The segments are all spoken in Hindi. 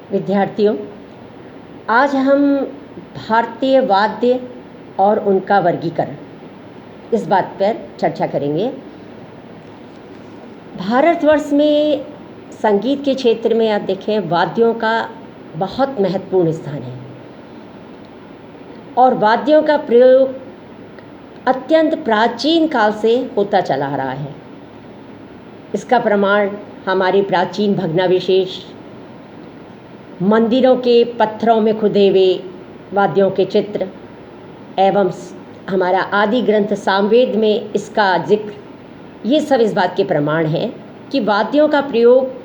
विद्यार्थियों, आज हम भारतीय वाद्य और उनका वर्गीकरण इस बात पर चर्चा करेंगे। भारतवर्ष में संगीत के क्षेत्र में आप देखें वाद्यों का बहुत महत्वपूर्ण स्थान है और वाद्यों का प्रयोग अत्यंत प्राचीन काल से होता चला आ रहा है। इसका प्रमाण हमारे प्राचीन भग्नावशेष, मंदिरों के पत्थरों में खुदे हुए वाद्यों के चित्र एवं हमारा आदि ग्रंथ सामवेद में इसका जिक्र, ये सब इस बात के प्रमाण हैं कि वाद्यों का प्रयोग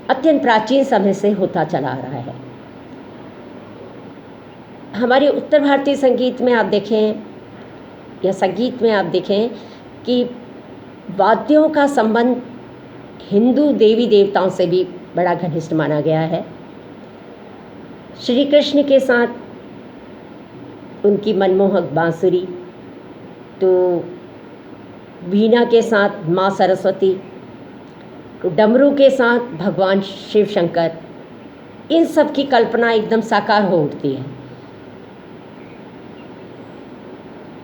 अत्यंत प्राचीन समय से होता चला आ रहा है। हमारे उत्तर भारतीय संगीत में आप देखें या संगीत में आप देखें कि वाद्यों का संबंध हिंदू देवी देवताओं से भी बड़ा घनिष्ठ माना गया है। श्री कृष्ण के साथ उनकी मनमोहक बांसुरी, तो वीणा के साथ माँ सरस्वती, तो डमरू के साथ भगवान शिव शंकर, इन सब की कल्पना एकदम साकार हो उठती है।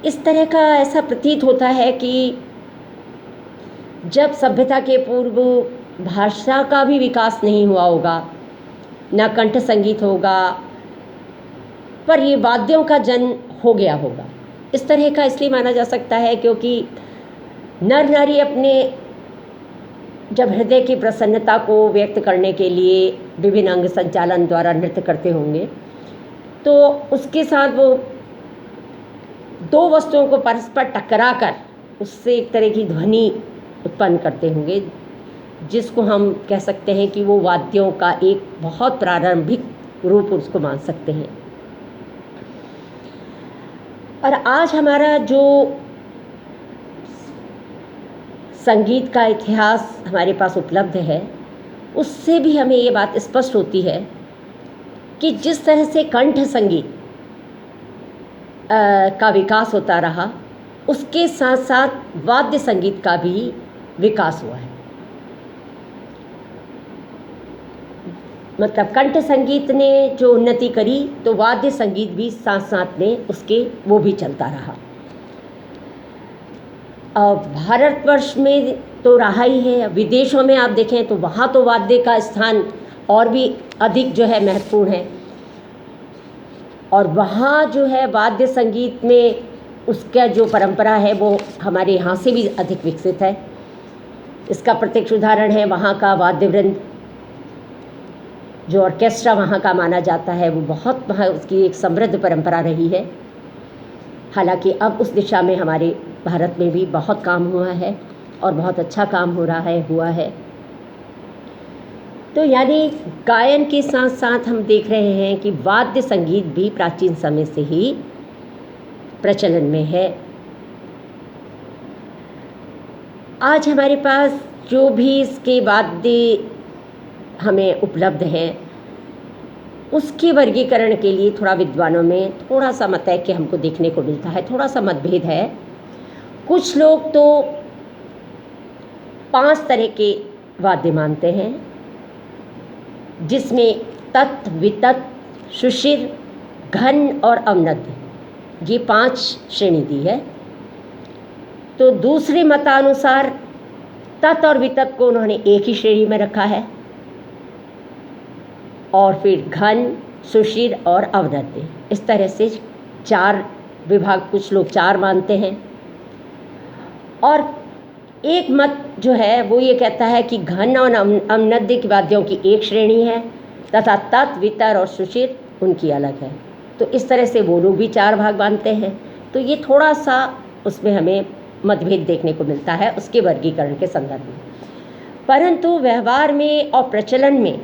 इस तरह का ऐसा प्रतीत होता है कि जब सभ्यता के पूर्व भाषा का भी विकास नहीं हुआ होगा, ना कंठ संगीत होगा, पर ये वाद्यों का जन्म हो गया होगा। इस तरह का इसलिए माना जा सकता है क्योंकि नर नारी अपने जब हृदय की प्रसन्नता को व्यक्त करने के लिए विभिन्न अंग संचालन द्वारा नृत्य करते होंगे, तो उसके साथ वो दो वस्तुओं को परस्पर टकराकर उससे एक तरह की ध्वनि उत्पन्न करते होंगे, जिसको हम कह सकते हैं कि वो वाद्यों का एक बहुत प्रारंभिक रूप उसको मान सकते हैं। और आज हमारा जो संगीत का इतिहास हमारे पास उपलब्ध है, उससे भी हमें ये बात स्पष्ट होती है कि जिस तरह से कंठ संगीत का विकास होता रहा, उसके साथ साथ वाद्य संगीत का भी विकास हुआ है। मतलब कंठ संगीत ने जो उन्नति करी, तो वाद्य संगीत भी साथ साथ में उसके वो भी चलता रहा। भारतवर्ष में तो रहा ही है, विदेशों में आप देखें तो वहाँ तो वाद्य का स्थान और भी अधिक जो है महत्वपूर्ण है, और वहाँ जो है वाद्य संगीत में उसका जो परंपरा है वो हमारे यहाँ से भी अधिक विकसित है। इसका प्रत्यक्ष उदाहरण है वहाँ का वाद्य वृंद, जो ऑर्केस्ट्रा वहाँ का माना जाता है, वो बहुत वहाँ उसकी एक समृद्ध परंपरा रही है। हालांकि अब उस दिशा में हमारे भारत में भी बहुत काम हुआ है और बहुत अच्छा काम हो रहा है, हुआ है। तो यानी गायन के साथ साथ हम देख रहे हैं कि वाद्य संगीत भी प्राचीन समय से ही प्रचलन में है। आज हमारे पास जो भी इसके वाद्य हमें उपलब्ध हैं, उसके वर्गीकरण के लिए थोड़ा विद्वानों में थोड़ा सा मतैक्य हमको देखने को मिलता है, थोड़ा सा मतभेद है। कुछ लोग तो 5 तरह के वाद्य मानते हैं, जिसमें तत्, वितत, सुषिर, घन और अवनद्य, ये 5 श्रेणी दी है। तो दूसरे मतानुसार तत् और वितत को उन्होंने एक ही श्रेणी में रखा है, और फिर घन, सुषिर और अवनद्य, इस तरह से 4 विभाग, कुछ लोग 4 मानते हैं। और एक मत जो है वो ये कहता है कि घन और अवनद्य की वाद्यों की एक श्रेणी है तथा तत्, वितर और सुषिर उनकी अलग है। तो इस तरह से वो लोग भी 4 भाग मानते हैं। तो ये थोड़ा सा उसमें हमें मतभेद देखने को मिलता है उसके वर्गीकरण के संदर्भ में। परंतु व्यवहार में और प्रचलन में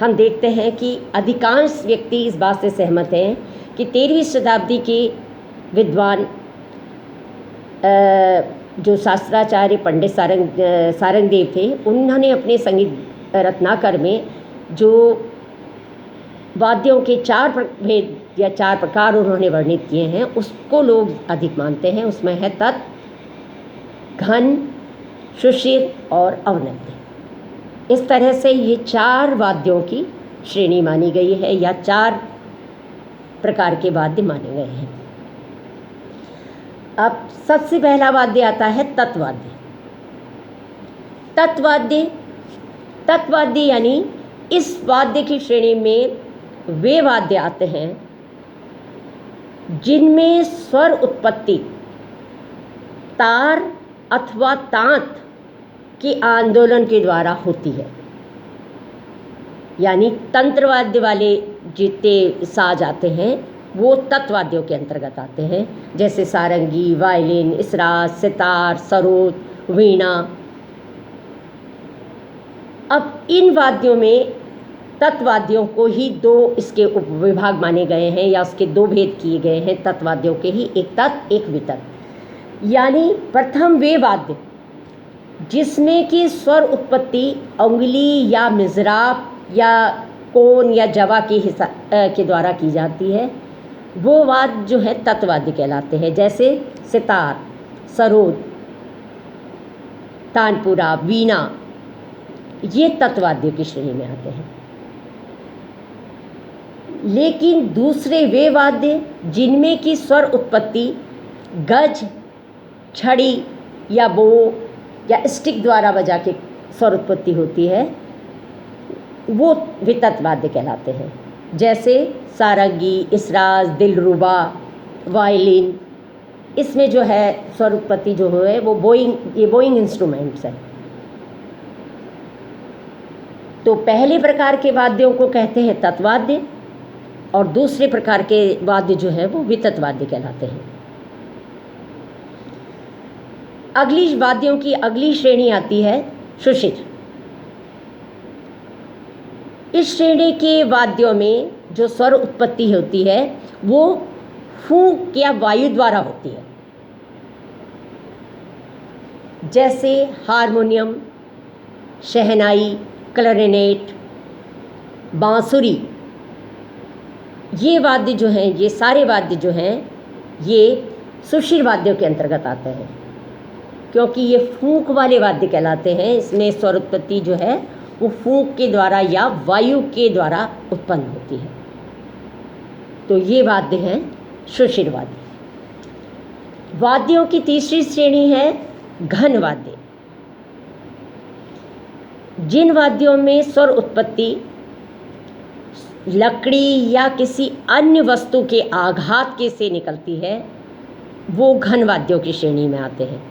हम देखते हैं कि अधिकांश व्यक्ति इस बात से सहमत हैं कि 13वीं शताब्दी के विद्वान जो शास्त्राचार्य पंडित सारंगदेव थे, उन्होंने अपने संगीत रत्नाकर में जो वाद्यों के 4 प्रभेद या 4 प्रकार उन्होंने वर्णित किए हैं, उसको लोग अधिक मानते हैं। उसमें है तत्, घन, सुषिर और अवनद्य। इस तरह से ये 4 वाद्यों की श्रेणी मानी गई है या 4 प्रकार के वाद्य माने गए हैं। अब सबसे पहला वाद्य आता है तत्वाद्य। तत्वाद्य यानी इस वाद्य की श्रेणी में वे वाद्य आते हैं जिनमें स्वर उत्पत्ति तार अथवा तांत के आंदोलन के द्वारा होती है। यानी तंत्रवाद्य वाले जितने साज आते हैं वो तत्वाद्यों के अंतर्गत आते हैं, जैसे सारंगी, वायलिन, इसराज, सितार, सरोद, वीणा। अब इन वाद्यों में तत्वाद्यों को ही 2 इसके उपविभाग माने गए हैं या उसके 2 भेद किए गए हैं तत्वाद्यों के ही, एक तत् एक वितत्। यानी प्रथम वे वाद्य जिसमें कि स्वर उत्पत्ति उंगली या मिज़राब या कोन या जवा के द्वारा की जाती है, वो वाद्य जो है तत्वाद्य कहलाते हैं। जैसे सितार, सरोद, तानपुरा, वीणा, ये तत्वाद्यों की श्रेणी में आते हैं। लेकिन दूसरे वे वाद्य जिनमें की स्वर उत्पत्ति गज, छड़ी या बो या स्टिक द्वारा बजा के स्वर उत्पत्ति होती है, वो वितत वाद्य कहलाते हैं। जैसे सारंगी, इसराज, दिलरुबा, वायलिन, इसमें जो है स्वर उत्पत्ति जो है वो बोइंग इंस्ट्रूमेंट्स हैं। तो पहले प्रकार के वाद्यों को कहते हैं तत्वाद्य और दूसरे प्रकार के वाद्य जो है वो वितत वाद्य कहलाते हैं। अगली वाद्यों की अगली श्रेणी आती है सुषिर। इस श्रेणी के वाद्यों में जो स्वर उत्पत्ति होती है वो फूंक या वायु द्वारा होती है। जैसे हारमोनियम, शहनाई, क्लैरिनेट, बांसुरी, ये वाद्य जो हैं, ये सारे वाद्य जो हैं ये सुषिर वाद्यों के अंतर्गत आते हैं, क्योंकि ये फूंक वाले वाद्य कहलाते हैं। इसमें स्वर उत्पत्ति जो है वो फूंक के द्वारा या वायु के द्वारा उत्पन्न होती है। तो ये वाद्य हैं सुषिर वाद्य। वाद्यों की तीसरी श्रेणी है घन वाद्य। जिन वाद्यों में स्वर उत्पत्ति लकड़ी या किसी अन्य वस्तु के आघात के से निकलती है वो घन वाद्यों की श्रेणी में आते हैं।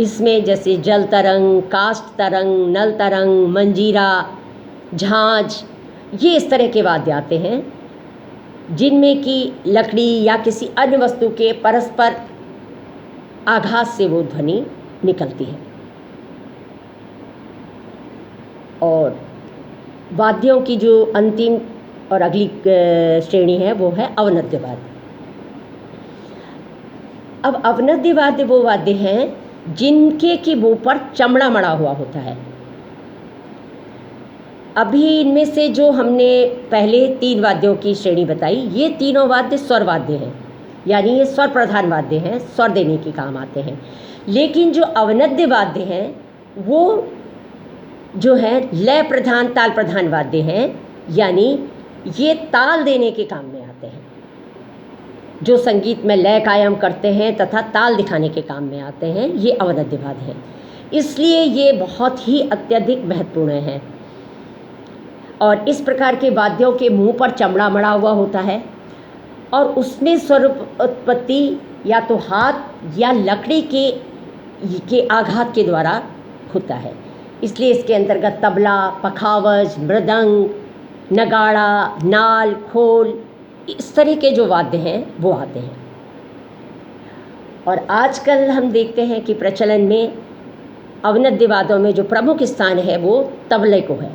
इसमें जैसे जल तरंग, काष्ठ तरंग, नल तरंग, मंजीरा, झांझ, ये इस तरह के वाद्य आते हैं जिनमें कि लकड़ी या किसी अन्य वस्तु के परस्पर आघात से वो ध्वनि निकलती है। और वाद्यों की जो अंतिम और अगली श्रेणी है वो है अवनद्य वाद्य। अब अवनद्य वाद्य वो वाद्य हैं जिनके की मुंह पर चमड़ा मड़ा हुआ होता है। अभी इनमें से जो हमने पहले 3 वाद्यों की श्रेणी बताई, ये तीनों वाद्य स्वर वाद्य हैं, यानी ये स्वर प्रधान वाद्य हैं, स्वर देने के काम आते हैं। लेकिन जो अवनद्य वाद्य हैं वो जो है लय प्रधान, ताल प्रधान वाद्य हैं, यानी ये ताल देने के काम में आते हैं, जो संगीत में लय कायम करते हैं तथा ताल दिखाने के काम में आते हैं, ये अवनद्य वाद्य हैं। इसलिए ये बहुत ही अत्यधिक महत्वपूर्ण हैं। और इस प्रकार के वाद्यों के मुंह पर चमड़ा मड़ा हुआ होता है और उसमें स्वर उत्पत्ति या तो हाथ या लकड़ी के आघात के द्वारा होता है। इसलिए इसके अंतर्गत तबला, पखावज, मृदंग, नगाड़ा, नाल, खोल, इस तरह के जो वाद्य हैं वो आते हैं। और आजकल हम देखते हैं कि प्रचलन में अवनद्य वाद्यों में जो प्रमुख स्थान है वो तबले को है।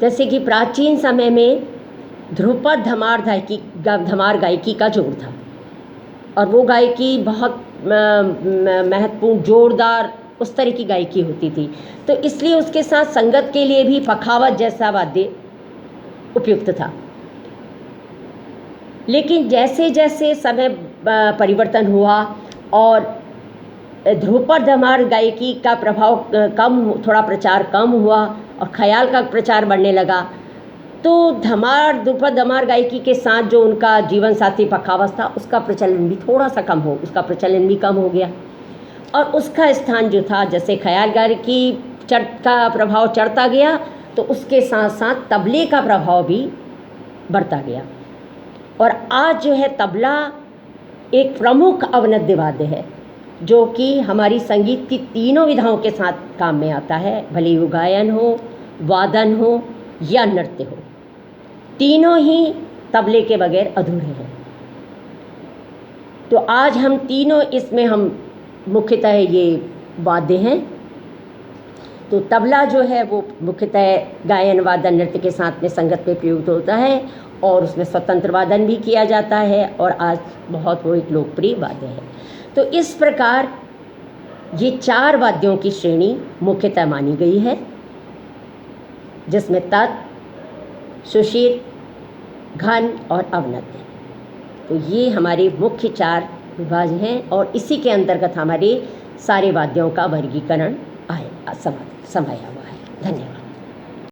जैसे कि प्राचीन समय में ध्रुपद धमार गायकी का जोड़ था और वो गायकी बहुत महत्वपूर्ण, जोरदार, उस तरह की गायकी होती थी। तो इसलिए उसके साथ संगत के लिए भी पखावज जैसा वाद्य उपयुक्त था। लेकिन जैसे जैसे समय परिवर्तन हुआ और ध्रुपद धमार गायकी का प्रभाव थोड़ा प्रचार कम हुआ और ख्याल का प्रचार बढ़ने लगा, तो ध्रुपद धमार गायकी के साथ जो उनका जीवन साथी पखावज था उसका प्रचलन भी थोड़ा सा कम हो गया। और उसका स्थान जो था, जैसे ख्याल गायकी का प्रभाव चढ़ता गया तो उसके साथ साथ तबले का प्रभाव भी बढ़ता गया। और आज जो है तबला एक प्रमुख अवनद्य वाद्य है जो कि हमारी संगीत की तीनों विधाओं के साथ काम में आता है, भले वो गायन हो, वादन हो या नृत्य हो, तीनों ही तबले के बगैर अधूरे हैं। तो आज हम तीनों इसमें हम मुख्यतः ये वाद्य हैं। तो तबला जो है वो मुख्यतः गायन, वादन, नृत्य के साथ में संगत में प्रयुक्त होता है और उसमें स्वतंत्र वादन भी किया जाता है और आज बहुत वो एक लोकप्रिय वाद्य है। तो इस प्रकार ये 4 वाद्यों की श्रेणी मुख्यतः मानी गई है, जिसमें तत्, सुषिर, घन और अवनद्य। तो ये हमारे मुख्य 4 विभाग हैं और इसी के अंतर्गत हमारे सारे वाद्यों का वर्गीकरण समाया हुआ है। धन्यवाद।